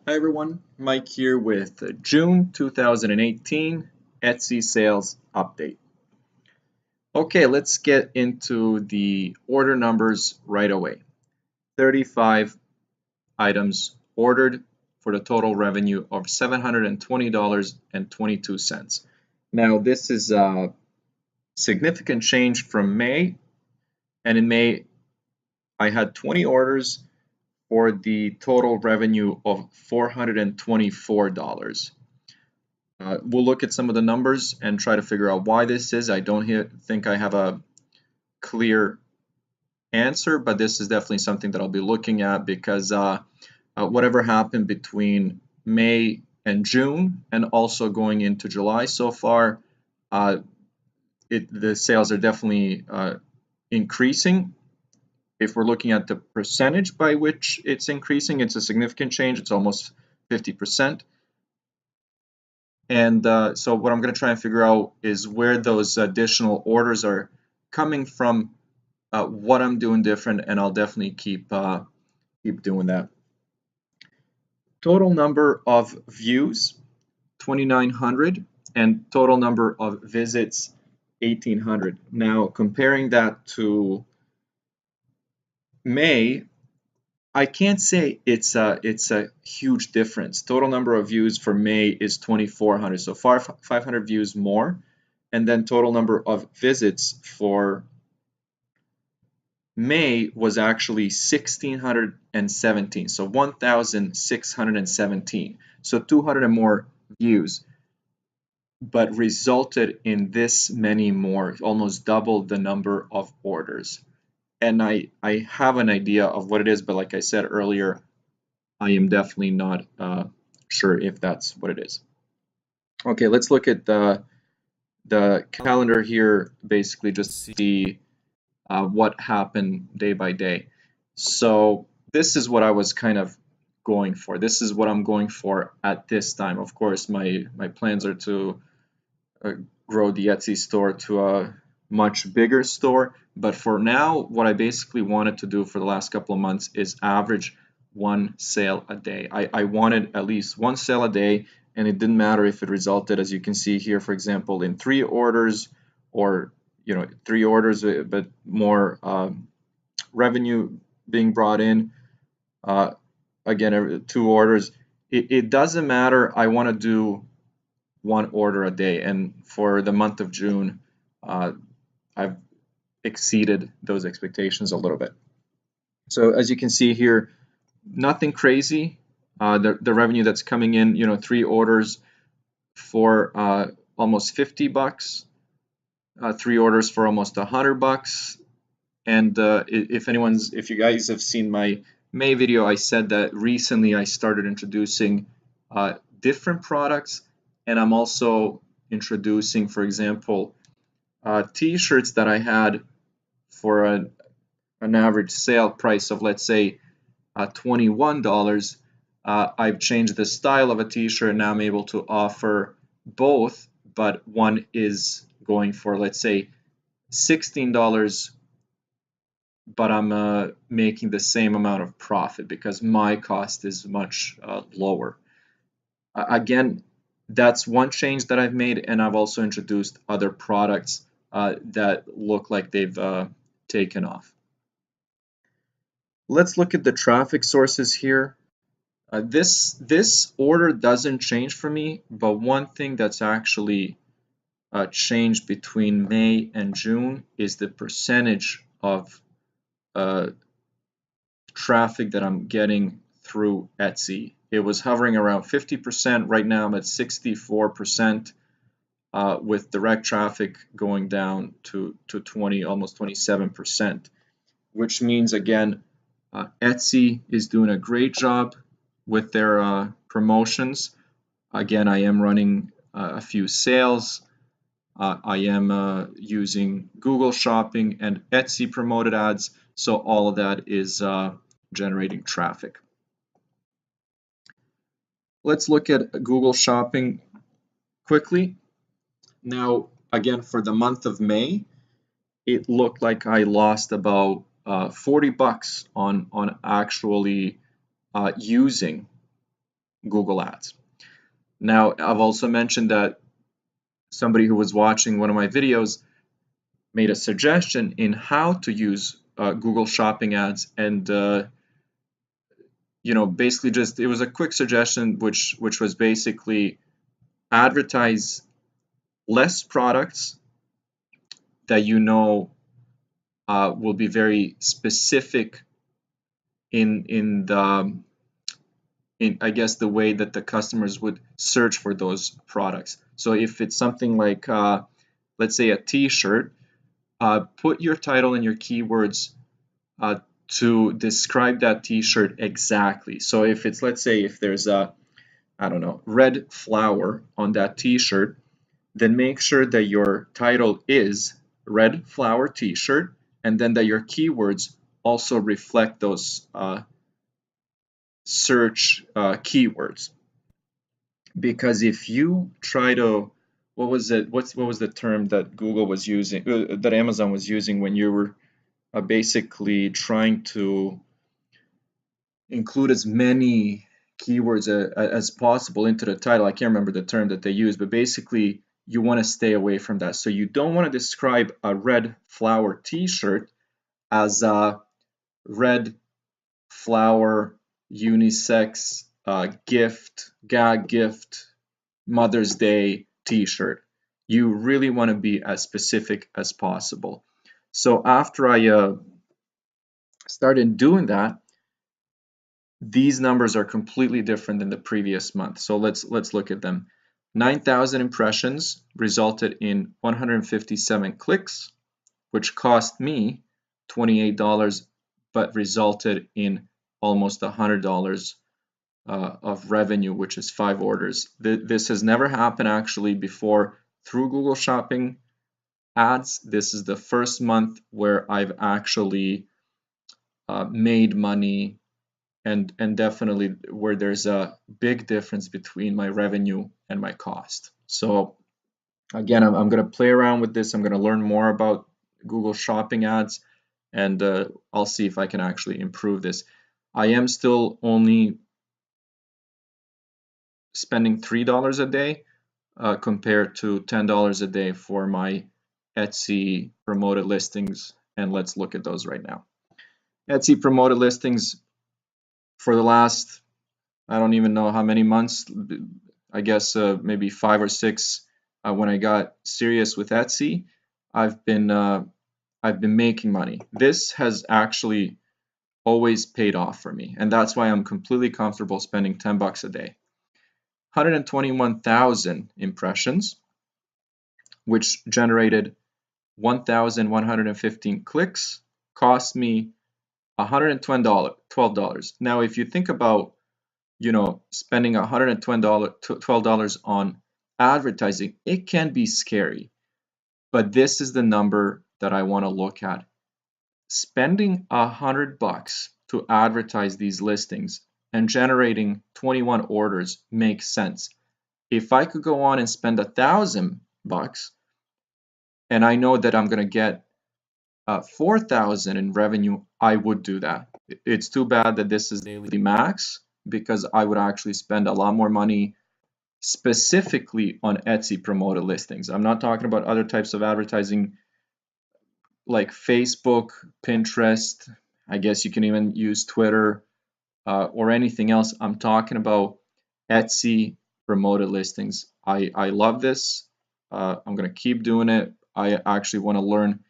Hi everyone, Mike here with the June 2018 Etsy sales update. Okay, let's get into the order numbers right away. 35 items ordered for the total revenue of $720.22. Now this is a significant change from May, and in May I had 20 orders for the total revenue of $424. We'll look at some of the numbers and try to figure out why this is. I don't think I have a clear answer, but this is definitely something that I'll be looking at because whatever happened between May and June and also going into July so far, the sales are definitely increasing. If we're looking at the percentage by which it's increasing, it's a significant change. It's almost 50%. And so what I'm going to try and figure out is where those additional orders are coming from, what I'm doing different, and I'll definitely keep doing that. Total number of views, 2,900, and total number of visits, 1,800. Now, comparing that to May, I can't say it's a huge difference. Total number of views for May is 2,400, so 500 views more, and then total number of visits for May was actually 1,617, so 1,617, so 200 more views, but resulted in this many more, almost double the number of orders. And I have an idea of what it is, but like I said earlier, I am definitely not sure if that's what it is. Okay, let's look at the calendar here, basically just see what happened day by day. So this is what I was kind of going for. This is what I'm going for at this time. Of course, my plans are to grow the Etsy store to a much bigger store, but for now what I basically wanted to do for the last couple of months is average one sale a day. I wanted at least one sale a day, and it didn't matter if it resulted, as you can see here, for example, in 3 orders or 3 orders but more revenue being brought in. Again, 2 orders. It doesn't matter. I want to do 1 order a day, and for the month of June I've exceeded those expectations a little bit. So as you can see here, nothing crazy. The revenue that's coming in, 3 orders for almost $50, 3 orders for almost $100, and if you guys have seen my May video, I said that recently I started introducing different products, and I'm also introducing, for example, t-shirts that I had for an average sale price of, let's say, $21. I've changed the style of a t-shirt, and now I'm able to offer both, but one is going for, let's say, $16, but I'm making the same amount of profit because my cost is much lower. Again, that's one change that I've made, and I've also introduced other products that look like they've taken off. Let's look at the traffic sources here. This order doesn't change for me, but one thing that's actually changed between May and June is the percentage of traffic that I'm getting through Etsy. It was hovering around 50%. Right now I'm at 64%, with direct traffic going down to 20, almost 27%, which means, again, Etsy is doing a great job with their promotions. Again, I am running a few sales. I am using Google Shopping and Etsy promoted ads, so all of that is generating traffic. Let's look at Google Shopping quickly. Now, again, for the month of May, it looked like I lost about $40 on actually using Google Ads. Now, I've also mentioned that somebody who was watching one of my videos made a suggestion in how to use Google Shopping ads, and basically just it was a quick suggestion, which was basically advertise less products that will be very specific in I guess the way that the customers would search for those products. So if it's something like let's say a t-shirt, put your title and your keywords to describe that t-shirt exactly. So if it's, let's say if there's a, I don't know, red flower on that t-shirt, then make sure that your title is red flower t-shirt, and then that your keywords also reflect those search keywords. Because if you try to, what was the term that Google was using, that Amazon was using when you were basically trying to include as many keywords as possible into the title? I can't remember the term that they use, but basically you want to stay away from that. So you don't want to describe a red flower t-shirt as a red flower unisex gift, gag gift, Mother's Day t-shirt. You really want to be as specific as possible. So after I started doing that, these numbers are completely different than the previous month. So let's look at them. 9,000 impressions resulted in 157 clicks, which cost me $28, but resulted in almost $100 of revenue, which is 5 orders. This has never happened actually before through Google Shopping ads. This is the first month where I've actually made money, and definitely where there's a big difference between my revenue and my cost. So again, I'm going to play around with this. I'm going to learn more about Google Shopping ads, and I'll see if I can actually improve this. I am still only spending $3 a day compared to $10 a day for my Etsy promoted listings, and let's look at those right now. Etsy promoted listings for the last, I don't even know how many months, I guess maybe 5 or 6 when I got serious with Etsy, I've been making money. This has actually always paid off for me, and that's why I'm completely comfortable spending $10 a day. 121,000 impressions, which generated 1,115 clicks, cost me $112. Now, if you think about, spending $112 on advertising, it can be scary, but this is the number that I want to look at. Spending $100 to advertise these listings and generating 21 orders makes sense. If I could go on and spend $1,000 and I know that I'm going to get 4,000 in revenue, I would do that. It's too bad that this is daily max, because I would actually spend a lot more money specifically on Etsy promoted listings. I'm not talking about other types of advertising like Facebook, Pinterest. I guess you can even use Twitter or anything else. I'm talking about Etsy promoted listings. I love this. I'm going to keep doing it. I actually want to learn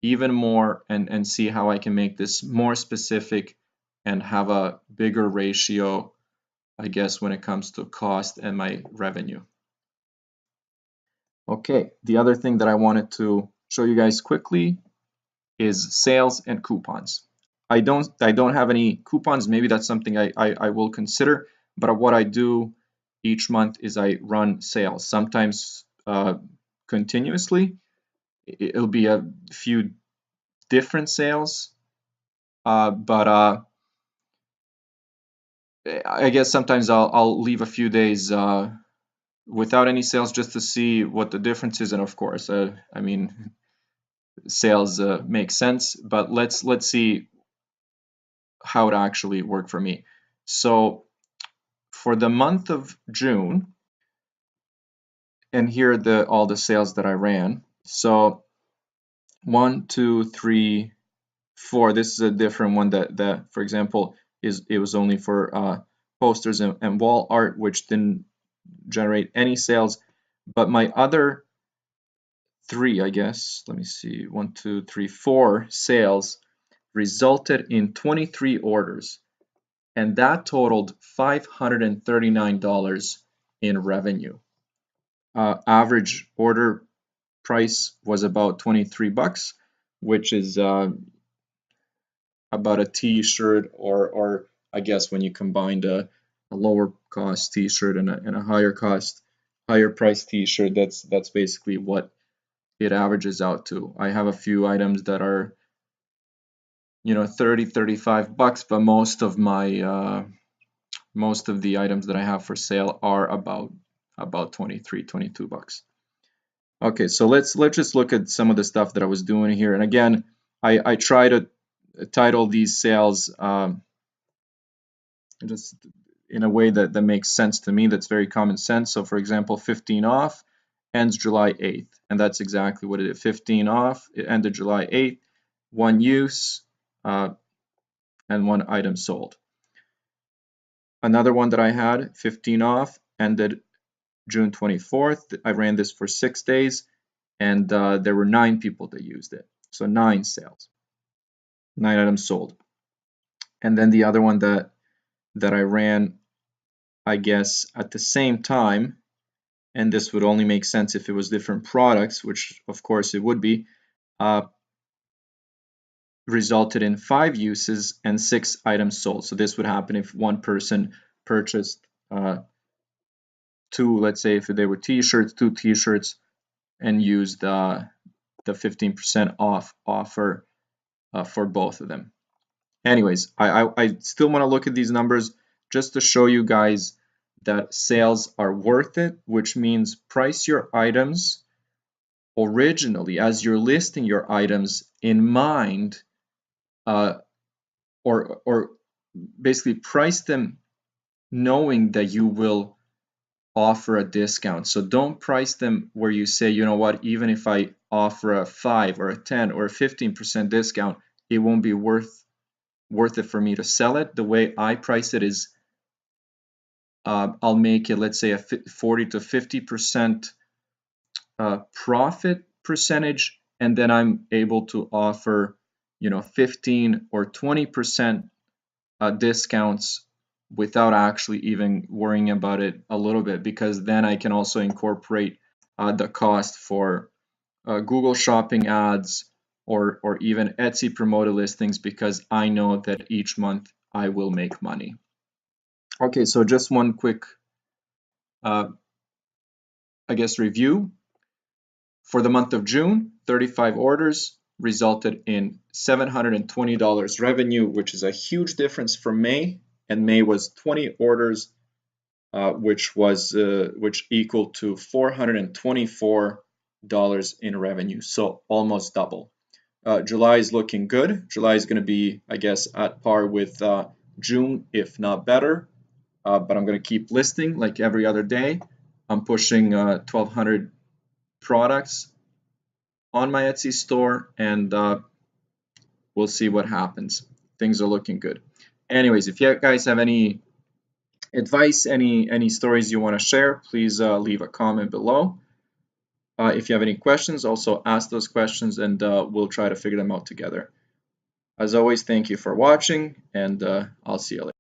even more and see how I can make this more specific and have a bigger ratio, I guess, when it comes to cost and my revenue. Okay, the other thing that I wanted to show you guys quickly is sales and coupons. I don't have any coupons. Maybe that's something I will consider, but what I do each month is I run sales, sometimes continuously. It'll be a few different sales, but I guess sometimes I'll leave a few days without any sales just to see what the difference is, and of course, I mean, sales make sense, but let's see how it actually worked for me. So for the month of June, and here are all the sales that I ran. So 1, 2, 3, 4. This is a different one that for example, it was only for posters and wall art, which didn't generate any sales. But my other 3, I guess, let me see, 1, 2, 3, 4 sales resulted in 23 orders, and that totaled $539 in revenue. Average order price was about 23 bucks, which is about a t-shirt, or I guess when you combined a lower cost t-shirt and a higher price t-shirt, that's basically what it averages out to. I have a few items that are 30, 35 bucks, but most of the items that I have for sale are about 23, 22 bucks. Okay, so let's just look at some of the stuff that I was doing here. And again, I try to title these sales just in a way that makes sense to me, that's very common sense. So for example, 15 off ends July 8th, and that's exactly what it is. 15 off, it ended July 8th, 1 use, and 1 item sold. Another one that I had, 15 off, ended June 24th. I ran this for 6 days, and there were 9 people that used it. So 9 sales, 9 items sold. And then the other one that I ran, I guess, at the same time, and this would only make sense if it was different products, which of course it would be, resulted in 5 uses and 6 items sold. So this would happen if one person purchased 2, let's say if they were t-shirts, 2 t-shirts, and used the 15% off offer for both of them. Anyways, I still want to look at these numbers just to show you guys that sales are worth it, which means price your items originally as you're listing your items in mind, or basically price them knowing that you will offer a discount. So don't price them where you say, you know what, even if I offer a 5 or a 10 or a 15% discount, it won't be worth it for me to sell it. The way I price it is I'll make it, let's say, a 40 to 50% profit percentage, and then I'm able to offer 15 or 20% discounts without actually even worrying about it a little bit, because then I can also incorporate the cost for Google Shopping ads or even Etsy promoted listings, because I know that each month I will make money. Okay, so just one quick I guess review. For the month of June, 35 orders resulted in $720 revenue, which is a huge difference from May. And May was 20 orders, which equaled to $424 in revenue, so almost double. July is looking good. July is going to be, I guess, at par with June, if not better. But I'm going to keep listing like every other day. I'm pushing 1,200 products on my Etsy store, and we'll see what happens. Things are looking good. Anyways, if you guys have any advice, any stories you want to share, please leave a comment below. If you have any questions, also ask those questions, and we'll try to figure them out together. As always, thank you for watching, and I'll see you later.